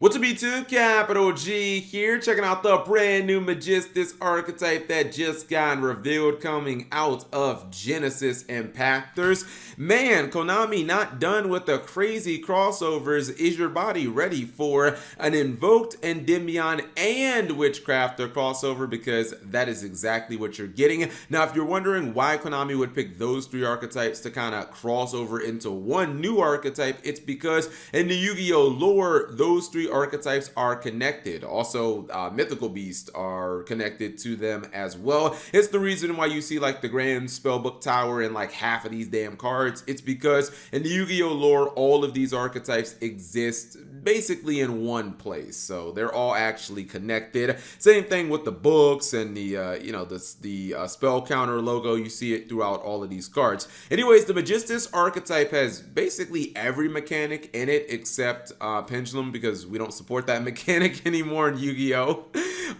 What's up YouTube, Capital G here, checking out the brand new Majestis archetype that just got revealed coming out of Genesis Impactors. Man, Konami not done with the crazy crossovers. Is your body ready for an Invoked, Endymion, and Witchcrafter crossover? Because that is exactly what you're getting. Now, if you're wondering why Konami would pick those three archetypes to kind of cross over into one new archetype, it's because in the Yu-Gi-Oh lore, those three archetypes are connected. Also, mythical beasts are connected to them as well. It's the reason why you see like the Grand Spellbook Tower and like half of these damn cards. It's because in the Yu-Gi-Oh lore, all of these archetypes exist basically in one place, so they're all actually connected. Same thing with the books and the spell counter logo. You see it throughout all of these cards. Anyways, the Majestis archetype has basically every mechanic in it except Pendulum, because we don't support that mechanic anymore in Yu-Gi-Oh!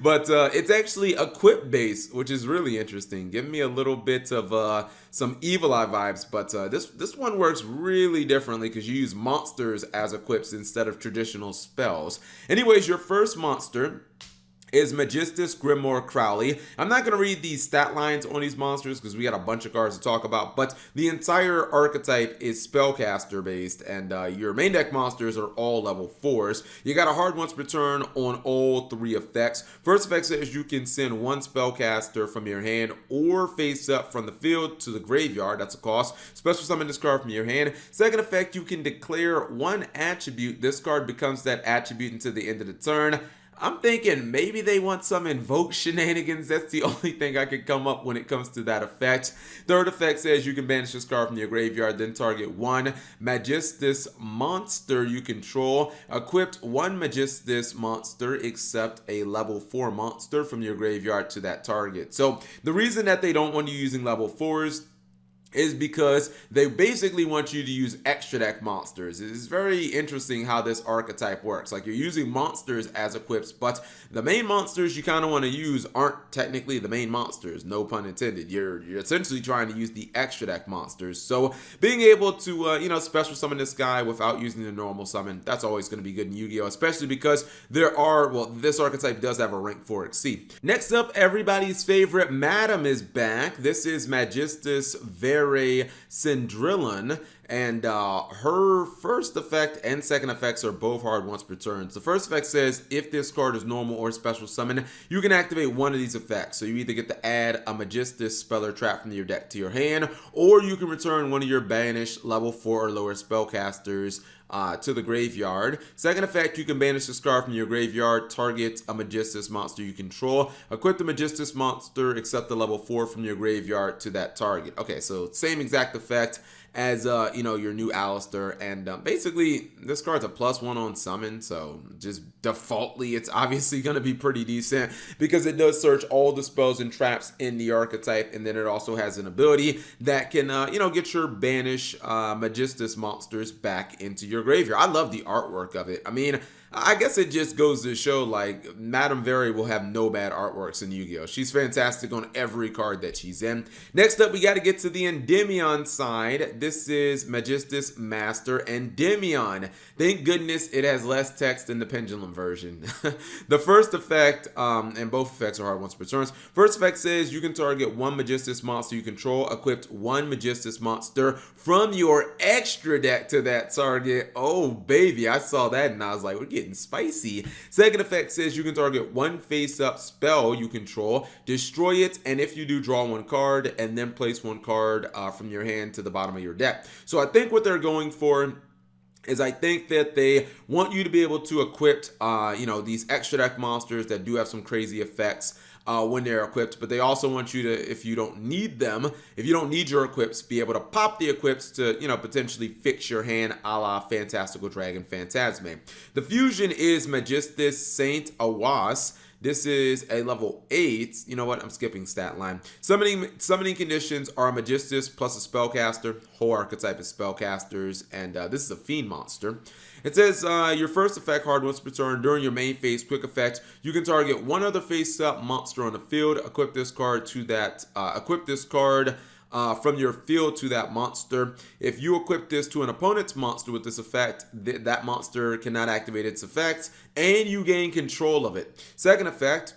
But it's actually equip based, which is really interesting. Give me a little bit of some Evil Eye vibes, but this one works really differently because you use monsters as equips instead of traditional spells. Anyways, your first monster is Majestis Grimoire Crowley. I'm not going to read these stat lines on these monsters because we got a bunch of cards to talk about, but the entire archetype is spellcaster based, and your main deck monsters are all level 4s. You got a hard once per turn on all three effects. First effect says you can send one spellcaster from your hand or face up from the field to the graveyard. That's a cost. Special summon this card from your hand. Second effect, you can declare one attribute. This card becomes that attribute until the end of the turn. I'm thinking maybe they want some Invoked shenanigans. That's the only thing I could come up when it comes to that effect. Third effect says you can banish this card from your graveyard, then target one Majestis monster you control. Equipped one Majestis monster except a level 4 monster from your graveyard to that target. So the reason that they don't want you using level 4s is because they basically want you to use extra deck monsters. It's very interesting how this archetype works. Like, you're using monsters as equips, but the main monsters you kind of want to use aren't technically the main monsters, no pun intended. You're essentially trying to use the extra deck monsters. So being able to special summon this guy without using the normal summon, that's always going to be good in Yu-Gi-Oh, especially because this archetype does have a rank 4 exceed. Next up, everybody's favorite Maiden is back. This is Majestis Syndrillon, and her first effect and second effects are both hard once per turn. The first effect says if this card is normal or special summon, you can activate one of these effects. So you either get to add a Majestis Speller Trap from your deck to your hand, or you can return one of your banished level 4 or lower spellcasters to the graveyard. Second effect, you can banish this card from your graveyard, target a Majestis monster you control, equip the Majestis monster except the level 4 from your graveyard to that target. Okay, so same exact effect as your new Alistair, and basically this card's a +1 on summon, so just defaultly it's obviously going to be pretty decent because it does search all the spells and traps in the archetype, and then it also has an ability that can get your banish Majestis monsters back into your graveyard. I love the artwork of it. I mean, I guess it just goes to show, like, Madame Very will have no bad artworks in Yu-Gi-Oh! She's fantastic on every card that she's in. Next up, we got to get to the Endymion side. This is Majestis Master Endymion. Thank goodness it has less text than the Pendulum version. The first effect, and both effects are hard once per turn. First effect says you can target one Majestis monster you control, equipped one Majestis monster from your extra deck to that target. Oh, baby, I saw that and I was like, we're getting spicy. Second effect says you can target one face-up spell you control, destroy it, and if you do, draw one card, and then place one card from your hand to the bottom of your deck. So I think what they're going for is I think that they want you to be able to equip, these extra deck monsters that do have some crazy effects when they're equipped, but they also want you to, if you don't need them, if you don't need your equips, be able to pop the equips to, potentially fix your hand a la Fantastical Dragon Phantasme. The fusion is Majestis Saint Awas. This is a level 8. You know what? I'm skipping stat line. Summoning conditions are Majestis plus a spellcaster. Whole archetype is spellcasters, and this is a fiend monster. It says your first effect, hard once per turn. During your main phase, quick effect, you can target one other face-up monster on the field. Equip this card to that. Equip this card from your field to that monster. If you equip this to an opponent's monster with this effect, that monster cannot activate its effects, and you gain control of it. Second effect,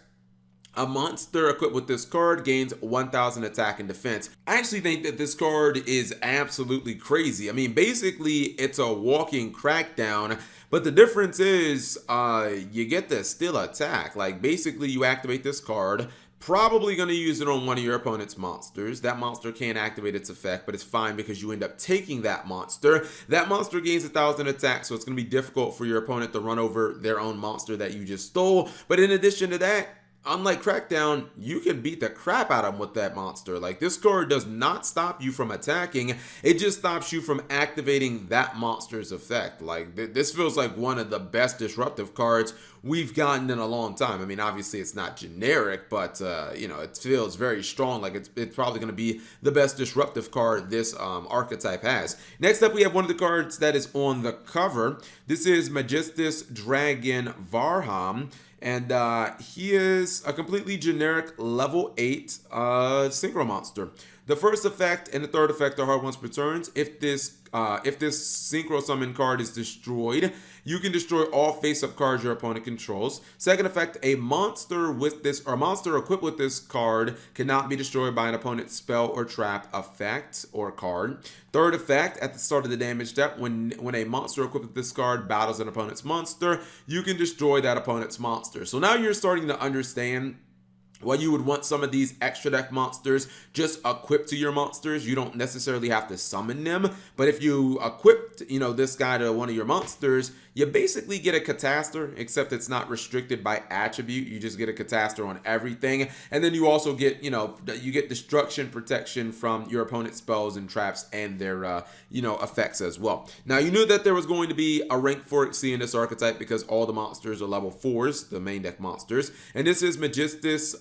a monster equipped with this card gains 1000 attack and defense. I actually think that this card is absolutely crazy. I mean, basically, it's a walking crackdown, but the difference is you get to still attack. Like, basically, you activate this card, probably going to use it on one of your opponent's monsters. That monster can't activate its effect, but it's fine because you end up taking that monster. That monster gains 1000 attack, so it's going to be difficult for your opponent to run over their own monster that you just stole. But in addition to that, unlike Crackdown, you can beat the crap out of them with that monster. Like, this card does not stop you from attacking. It just stops you from activating that monster's effect. Like, this feels like one of the best disruptive cards we've gotten in a long time. I mean, obviously it's not generic, but you know, it feels very strong. Like, it's probably going to be the best disruptive card this archetype has. Next up, we have one of the cards that is on the cover. This is Majestis Dragon Varham. And he is a completely generic level 8 synchro monster. The first effect and the third effect are hard once per turn. If this synchro summon card is destroyed, you can destroy all face-up cards your opponent controls. Second effect, a monster equipped with this card cannot be destroyed by an opponent's spell or trap effect or card. Third effect, at the start of the damage step, when a monster equipped with this card battles an opponent's monster, you can destroy that opponent's monster. So now you're starting to understand why you would want some of these extra deck monsters just equipped to your monsters. You don't necessarily have to summon them, but if you equipped, you know, this guy to one of your monsters, you basically get a Cataster, except it's not restricted by attribute. You just get a Cataster on everything, and then you also get, you know, you get destruction protection from your opponent's spells and traps and their, you know, effects as well. Now, you knew that there was going to be a rank 4 XC in this archetype because all the monsters are level 4s, the main deck monsters, and this is Majestis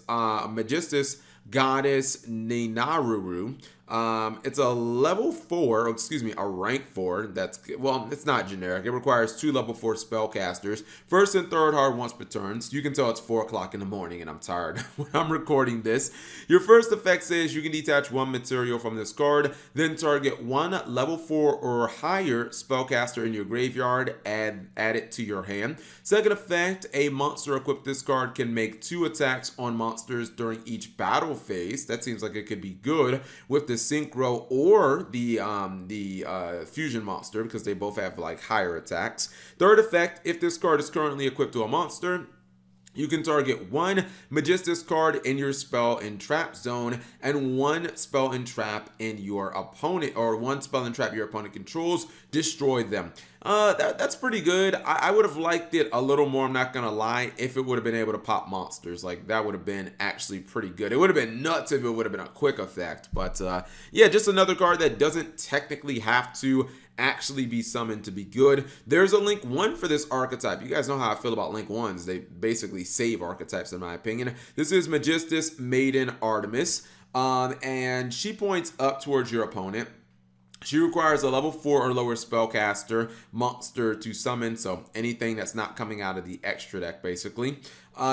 Goddess Naruru. It's a level 4, excuse me, a rank 4. That's, well, it's not generic. It requires 2 level 4 spellcasters. First and third hard once per turn. So you can tell it's 4 o'clock in the morning and I'm tired when I'm recording this. Your first effect says you can detach 1 material from this card, then target 1 level 4 or higher spellcaster in your graveyard, add it to your hand. Second effect, a monster equipped this card can make 2 attacks on monsters during each battle phase. That seems like it could be good with the synchro or the fusion monster because they both have like higher attacks. Third effect, if this card is currently equipped to a monster, you can target 1 Majestis card in your spell and trap zone and 1 spell and trap in your opponent, or 1 spell and trap your opponent controls, destroy them. That's pretty good. I would have liked it a little more, I'm not gonna lie, if it would have been able to pop monsters. Like, that would have been actually pretty good. It would have been nuts if it would have been a quick effect, but yeah, just another card that doesn't technically have to actually be summoned to be good. There's a link 1 for this archetype. You guys know how I feel about link 1s. They basically save archetypes in my opinion. This is Majestis Maiden Artemis, and she points up towards your opponent. She requires a level 4 or lower spellcaster monster to summon, so anything that's not coming out of the extra deck, basically.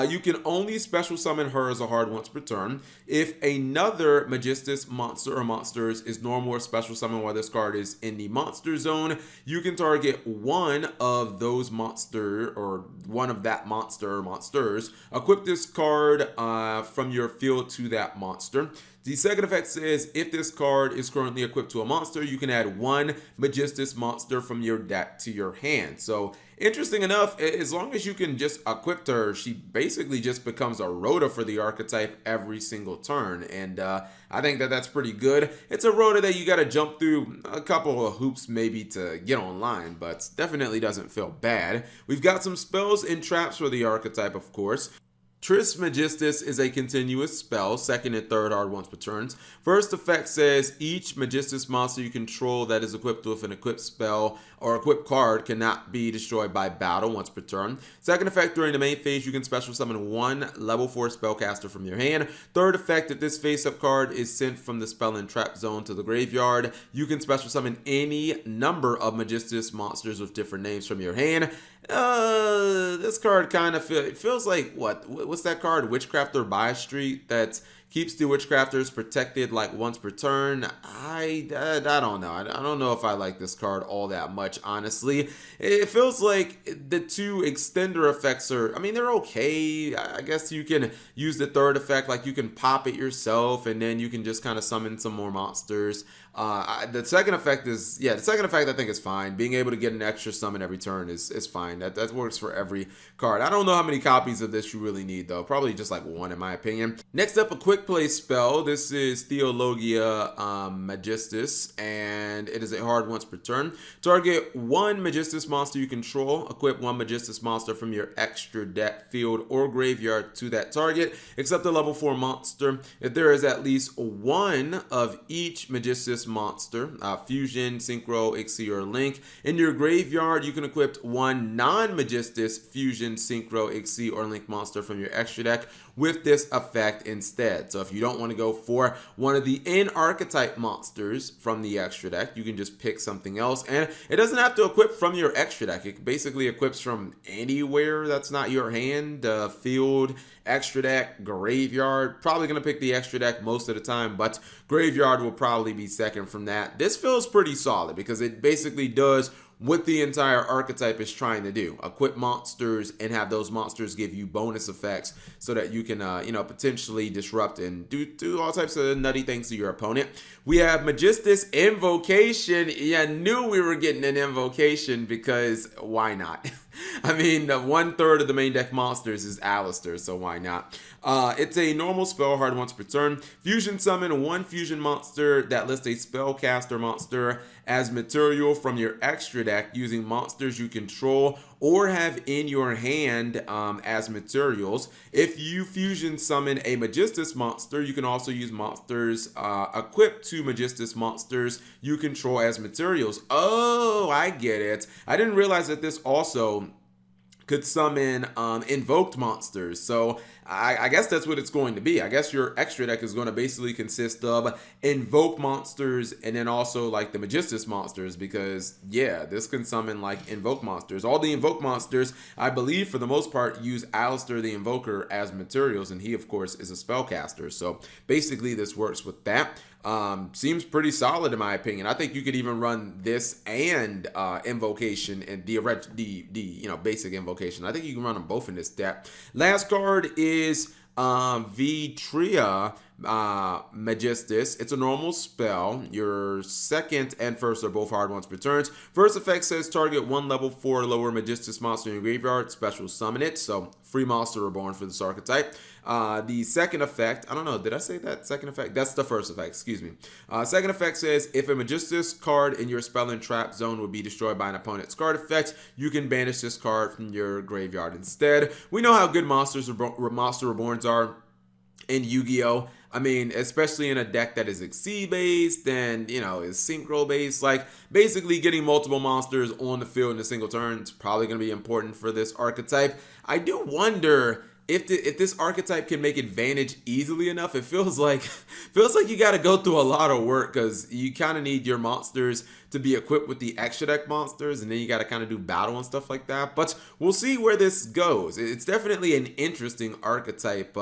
You can only special summon her as a hard once per turn. If another Majestis monster or monsters is normal or special summon while this card is in the monster zone, you can target 1 of those monster or 1 of that monster or monsters. Equip this card from your field to that monster. The second effect says if this card is currently equipped to a monster, you can add 1 Majestis monster from your deck to your hand. So interesting enough, as long as you can just equip her, she basically just becomes a rota for the archetype every single turn. And I think that that's pretty good. It's a rota that you got to jump through a couple of hoops maybe to get online, but definitely doesn't feel bad. We've got some spells and traps for the archetype, of course. Tris Majestis is a continuous spell, second and third hard once per turn. First effect says each Majestis monster you control that is equipped with an equipped spell or equipped card cannot be destroyed by battle once per turn. Second effect, during the main phase, you can special summon 1 level 4 spellcaster from your hand. Third effect, if this face-up card is sent from the spell and trap zone to the graveyard, you can special summon any number of Majestis monsters with different names from your hand. This card kind of feels like what's that card? Witchcrafter by Street that Keeps the Witchcrafters protected like once per turn. I don't know. I don't know if I like this card all that much, honestly. It feels like the two extender effects are, I mean, they're okay. I guess you can use the third effect, like you can pop it yourself, and then you can just kind of summon some more monsters. The second effect is, the second effect I think is fine. Being able to get an extra summon every turn is fine. That works for every card. I don't know how many copies of this you really need, though. Probably just like one, in my opinion. Next up, a quick play spell. This is Theologia Majestis, and it is a hard once per turn. Target one Majestis monster you control. Equip one Majestis monster from your extra deck, field, or graveyard to that target, except a level 4 monster. If there is at least one of each Majestis monster, Fusion, Synchro, Ixie, or Link, in your graveyard, you can equip one non-Majestis Fusion, Synchro, Ixie, or Link monster from your extra deck with this effect instead. So if you don't want to go for one of the in-archetype monsters from the extra deck, you can just pick something else, and it doesn't have to equip from your extra deck. It basically equips from anywhere that's not your hand, field, extra deck, graveyard. Probably going to pick the extra deck most of the time, but graveyard will probably be second from that. This feels pretty solid because it basically does what the entire archetype is trying to do: equip monsters and have those monsters give you bonus effects so that you can potentially disrupt and do all types of nutty things to your opponent. We have Majestis Invocation. I knew we were getting an invocation because why not? I mean, 1/3 of the main deck monsters is Alistair, so why not? It's a normal spell, hard once per turn. Fusion summon one fusion monster that lists a spellcaster monster as material from your extra deck using monsters you control or have in your hand as materials. If you fusion summon a Majestis monster, you can also use monsters equipped to Majestis monsters you control as materials. Oh, I get it. I didn't realize that this also could summon invoked monsters. So I guess that's what it's going to be. I guess your extra deck is going to basically consist of invoked monsters and then also like the Majestis monsters, because yeah, this can summon like invoked monsters. All the invoked monsters, I believe for the most part, use Alistair the Invoker as materials, and he of course is a spellcaster. So basically this works with that. Seems pretty solid in my opinion. I think you could even run this and invocation and the basic invocation. I think you can run them both in this deck. Last card is Tria Majestis. It's a normal spell. Your second and first are both hard ones per turn. First effect says target one level 4 or lower Majestis monster in your graveyard, special summon it. So free monster reborn for this archetype. The second effect, I don't know, did I say that second effect? That's the first effect, excuse me. Second effect says if a Majestis card in your spell and trap zone would be destroyed by an opponent's card effect, you can banish this card from your graveyard instead. We know how good monster reborns are in Yu-Gi-Oh! I mean, especially in a deck that is Xyz based and, is Synchro based. Like, basically getting multiple monsters on the field in a single turn is probably going to be important for this archetype. I do wonder if this archetype can make advantage easily enough. It feels like you got to go through a lot of work, because you kind of need your monsters to be equipped with the extra deck monsters, and then you got to kind of do battle and stuff like that. But we'll see where this goes. It's definitely an interesting archetype.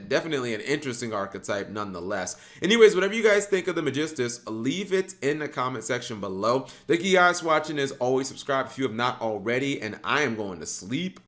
Definitely an interesting archetype nonetheless. Anyways, whatever you guys think of the Majestis, leave it in the comment section below. Thank you guys for watching. As always, subscribe if you have not already, and I am going to sleep.